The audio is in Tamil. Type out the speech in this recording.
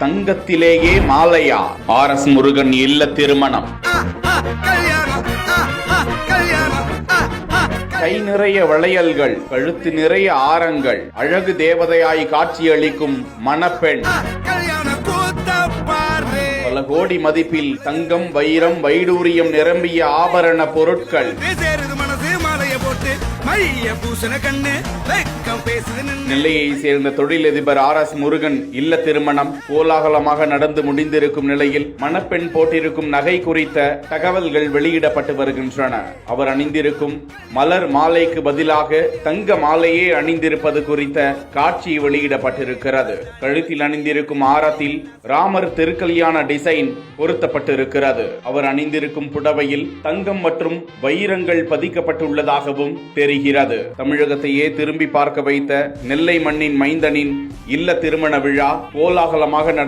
தங்கத்திலேயே மாலையா? RS முருகன் இல்ல திருமணம். கை நிறைய வளையல்கள், கழுத்து நிறைய ஆரங்கள், அழகு தேவதையாய் காட்சியளிக்கும் மணப்பெண். பல கோடி மதிப்பில் தங்கம், வைரம், வைடூரியம் நிரம்பிய ஆபரண பொருட்கள். நெல்லையை சேர்ந்த தொழிலதிபர் RS முருகன் இல்ல திருமணம் கோலாகலமாக நடந்து முடிந்திருக்கும் நிலையில் மணப்பெண் போட்டிருக்கும் நகை குறித்த தகவல்கள் வெளியிடப்பட்டு வருகின்றன. அவர் அணிந்திருக்கும் மலர் மாலைக்கு பதிலாக தங்க மாலையே அணிந்திருப்பது குறித்த காட்சி வெளியிடப்பட்டிருக்கிறது. கழுத்தில் அணிந்திருக்கும் ஆரத்தில் ராமர் திருக்கல்யாண டிசைன் பொருத்தப்பட்டிருக்கிறது. அவர் அணிந்திருக்கும் புடவையில் தங்கம் மற்றும் வைரங்கள் பதிக்கப்பட்டுள்ளதாகவும் தெரிகிறது. தமிழகத்தையே திரும்பி பார்க்க வைத்த நெல்லை மண்ணின் மைந்தனின் இல்ல திருமண விழா கோலாகலமாக